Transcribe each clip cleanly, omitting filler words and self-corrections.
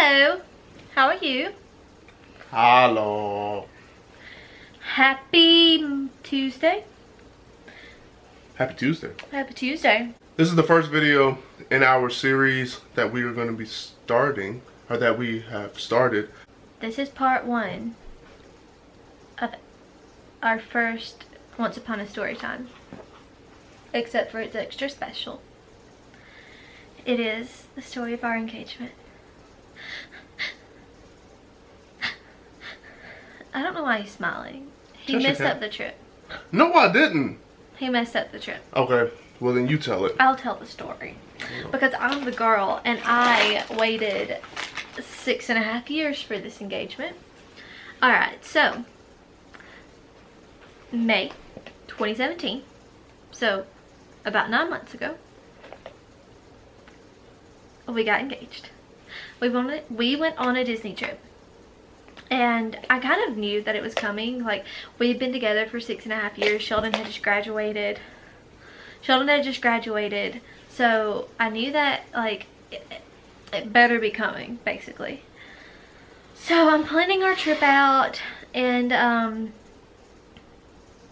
Hello, how are you? Hello. Happy Tuesday. Happy Tuesday. Happy Tuesday. This is the first video in our series that we are going to be starting, or that we have started. This is part 1 of our first Once Upon a Storytime. Except for it's extra special. It is the story of our engagement. I don't know why he's smiling. He messed up the trip. No, I didn't. He messed up the trip. Okay, well then you tell it. I'll tell the story. Because I'm the girl and I waited 6.5 years for this engagement. Alright, so May 2017. So about 9 months ago, we got engaged. We went on a Disney trip. And I kind of knew that it was coming. Like, we'd been together for 6.5 years. Sheldon had just graduated. So I knew that, like, it better be coming, basically. So I'm planning our trip out. And,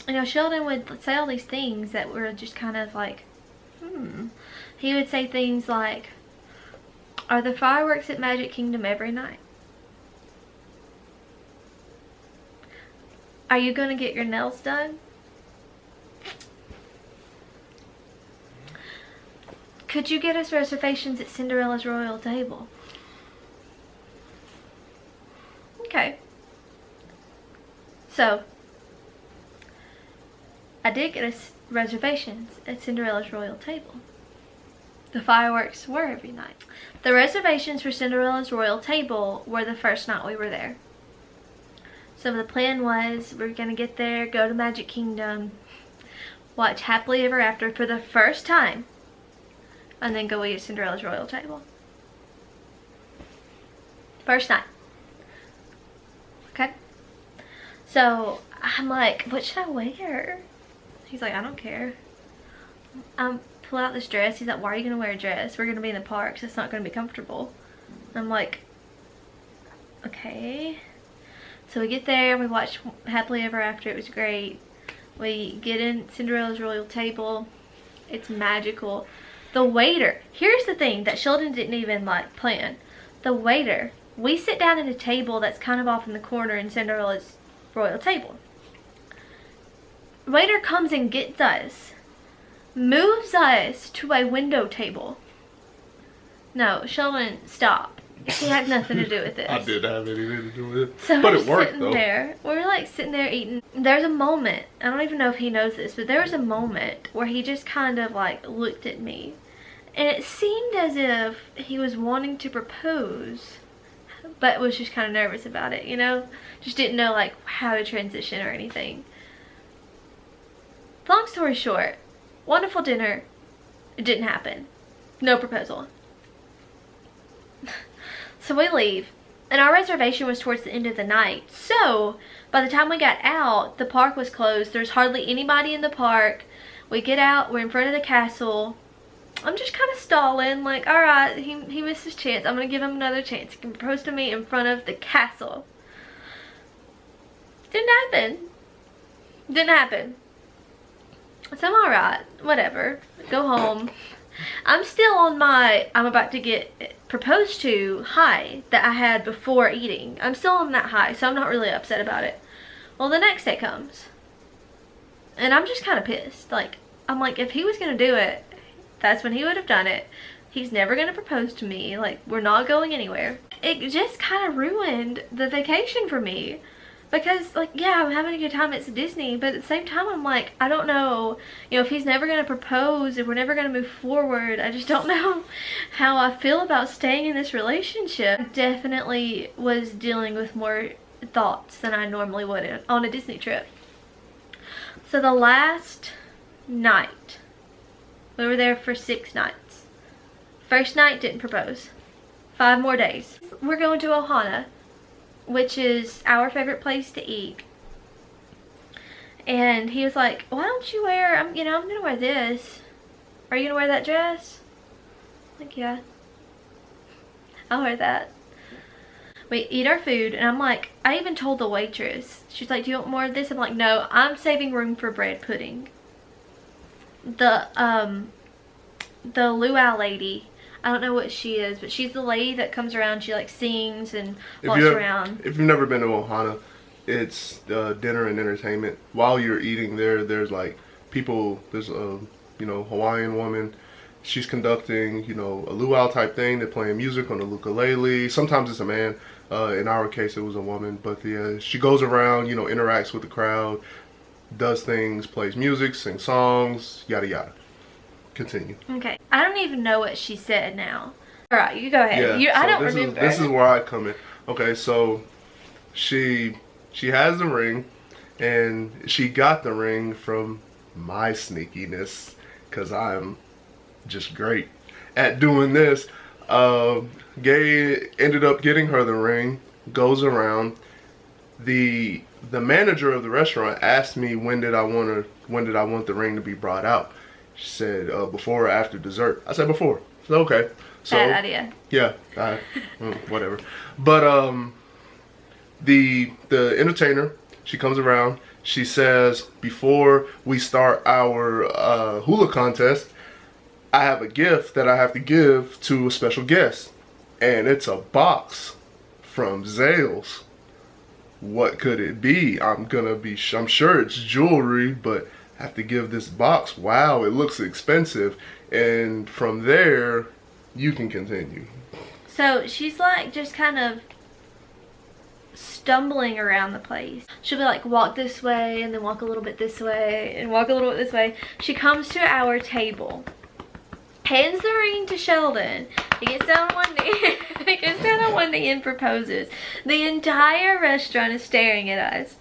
you know, Sheldon would say all these things that were just kind of like, He would say things like, are the fireworks at Magic Kingdom every night? Are you going to get your nails done? Could you get us reservations at Cinderella's Royal Table? Okay. So, I did get us reservations at Cinderella's Royal Table. The fireworks were every night. The reservations for Cinderella's Royal Table were the first night we were there. So the plan was, we were going to get there, go to Magic Kingdom, watch Happily Ever After for the first time, and then go eat at Cinderella's Royal Table. First night. Okay? So I'm like, what should I wear? He's like, I don't care. Pull out this dress. He's like, why are you going to wear a dress? We're going to be in the parks. It's not going to be comfortable. I'm like, okay. So we get there, we watch Happily Ever After, it was great. We get in Cinderella's Royal Table, it's magical. The waiter, here's the thing that Sheldon didn't even like plan. The waiter, we sit down at a table that's kind of off in the corner in Cinderella's Royal Table. Waiter comes and gets us, moves us to a window table. No, Sheldon, stop. He had nothing to do with this. I didn't have anything to do with it. So but it worked though. We're like sitting there eating. There's a moment, I don't even know if he knows this, but there was a moment where he just kind of like looked at me. And it seemed as if he was wanting to propose, but was just kind of nervous about it, you know? Just didn't know like how to transition or anything. Long story short, wonderful dinner. It didn't happen. No proposal. So we leave, and our reservation was towards the end of the night. So by the time we got out, the park was closed. There's hardly anybody in the park. We get out, we're in front of the castle. I'm just kind of stalling, like, alright, he missed his chance. I'm going to give him another chance. He can propose to me in front of the castle. Didn't happen. So I'm alright, whatever. Go home. I'm still on my, I'm about to get proposed to high that I had before eating. I'm still on that high, so I'm not really upset about it. Well, the next day comes, and I'm just kind of pissed. Like, I'm like, if he was going to do it, that's when he would have done it. He's never going to propose to me. Like, we're not going anywhere. It just kind of ruined the vacation for me. Because, like, yeah, I'm having a good time. It's Disney. But at the same time, I'm like, I don't know. You know, if he's never going to propose, if we're never going to move forward, I just don't know how I feel about staying in this relationship. I definitely was dealing with more thoughts than I normally would on a Disney trip. So the last night, we were there for 6 nights. First night, didn't propose. 5 more days. We're going to Ohana, which is our favorite place to eat. And he was like, why don't you wear, I'm gonna wear this. Are you gonna wear that dress? I'm like, yeah, I'll wear that. We eat our food, and I'm like, I even told the waitress. She's like, do you want more of this? I'm like, no, I'm saving room for bread pudding. The luau lady, I don't know what she is, but she's the lady that comes around. She like sings and walks around. If you've never been to Ohana, it's dinner and entertainment. While you're eating there's like people, there's a Hawaiian woman. She's conducting a luau type thing. They're playing music on the ukulele. Sometimes it's a man. In our case, it was a woman. But she goes around, interacts with the crowd, does things, plays music, sings songs, yada yada. Continue. Okay. I don't even know what she said now. Alright, you go ahead. Yeah, I don't remember. This is where I come in. Okay, so she has the ring, and she got the ring from my sneakiness, because I'm just great at doing this. Gay ended up getting her the ring, goes around. The manager of the restaurant asked me when did I want the ring to be brought out. She said before or after dessert. I said before. So okay. So bad idea. Yeah, whatever. But the entertainer, she comes around. She says before we start our hula contest, I have a gift that I have to give to a special guest, and it's a box from Zales. What could it be? I'm sure it's jewelry, but I have to give this box. Wow, it looks expensive. And from there, you can continue. So she's like just kind of stumbling around the place. She'll be like, walk this way, and then walk a little bit this way, and walk a little bit this way. She comes to our table, hands the ring to Sheldon. He gets down on one knee. He gets down on one knee and proposes. The entire restaurant is staring at us.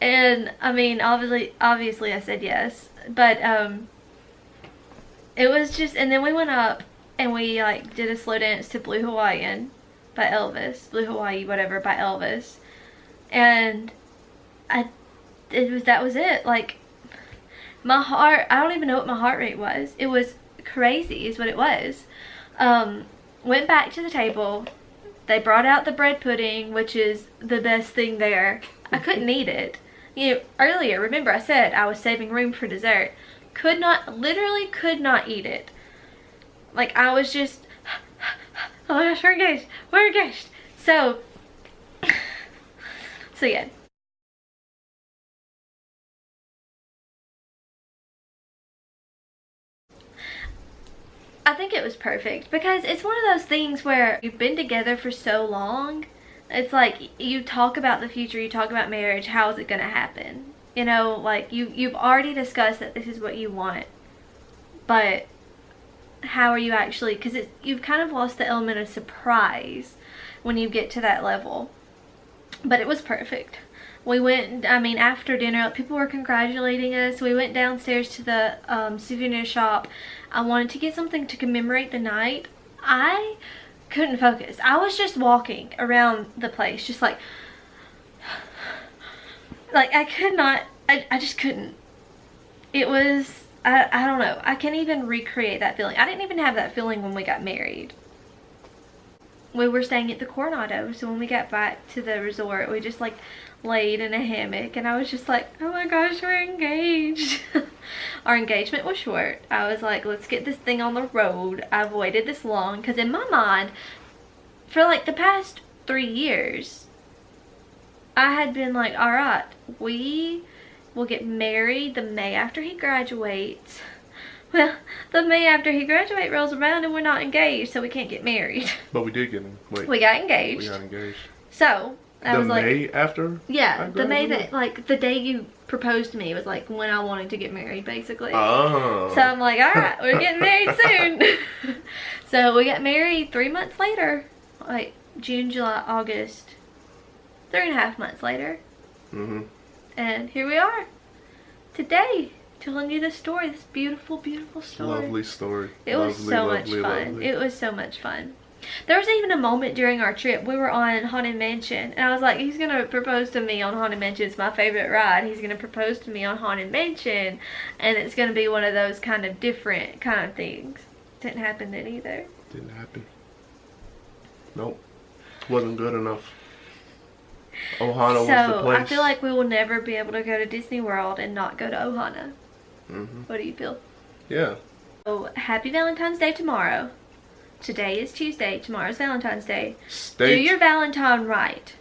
And I mean, obviously I said yes. But it was just, and then we went up and we like did a slow dance to Blue Hawaiian by Elvis. Blue Hawaii, whatever, by Elvis. And that was it. Like, my heart, I don't even know what my heart rate was. It was crazy is what it was. Went back to the table. They brought out the bread pudding, which is the best thing there. I couldn't eat it. Earlier, remember I said I was saving room for dessert. Literally could not eat it. Like, I was just, oh my gosh, we're engaged. So yeah. I think it was perfect because it's one of those things where you've been together for so long. It's like you talk about the future, you talk about marriage, how is it going to happen? Like you've already discussed that this is what you want. But how are you actually, because you've kind of lost the element of surprise when you get to that level. But it was perfect. We went, after dinner, people were congratulating us. We went downstairs to the souvenir shop. I wanted to get something to commemorate the night. I couldn't focus. I was just walking around the place, just like I could not, I just couldn't. It was, I don't know. I can't even recreate that feeling. I didn't even have that feeling when we got married. We were staying at the Coronado, so when we got back to the resort, we just like laid in a hammock, and I was just like, oh my gosh, we're engaged. Our engagement was short. I was like, let's get this thing on the road. I've waited this long, because in my mind, for like the past 3 years, I had been like, alright, we will get married the May after he graduates. Well, the May after he graduates rolls around and we're not engaged, so we can't get married. But we did we got engaged. We got engaged. So I was like, the May after? Yeah, the May that, like, the day you proposed to me was like when I wanted to get married, basically. Oh. So I'm like, alright, we're getting married soon. So we got married 3 months later. Like June, July, August. 3.5 months later. And here we are today, telling you this story, this beautiful, beautiful story. Lovely story. It was so much fun. It was so much fun. There was even a moment during our trip, we were on Haunted Mansion, and I was like, he's gonna propose to me on Haunted Mansion. It's my favorite ride. He's gonna propose to me on Haunted Mansion, and it's gonna be one of those kind of different kind of things. Didn't happen then either. Didn't happen. Nope. wasn't good enough. Ohana was the So, place. I feel like we will never be able to go to Disney World and not go to Ohana. What do you feel? Yeah. So, happy Valentine's Day tomorrow. Today is Tuesday. Tomorrow's Valentine's Day. Do Stay your Valentine right.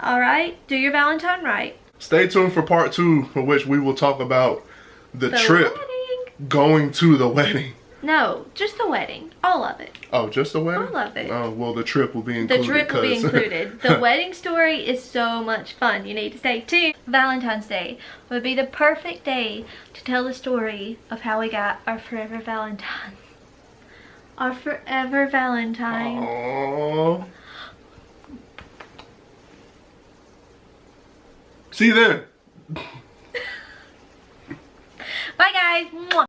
Alright? Do your Valentine right. Stay tuned for part 2, in which we will talk about the trip wedding. going to the wedding. No, just the wedding. All of it. Oh, just the wedding? All of it. Oh, well, the trip will be included. The trip will be included. The wedding story is so much fun. You need to stay tuned. Valentine's Day would be the perfect day to tell the story of how we got our forever Valentine. Our forever Valentine. Aww. See you then. Bye guys. Mwah.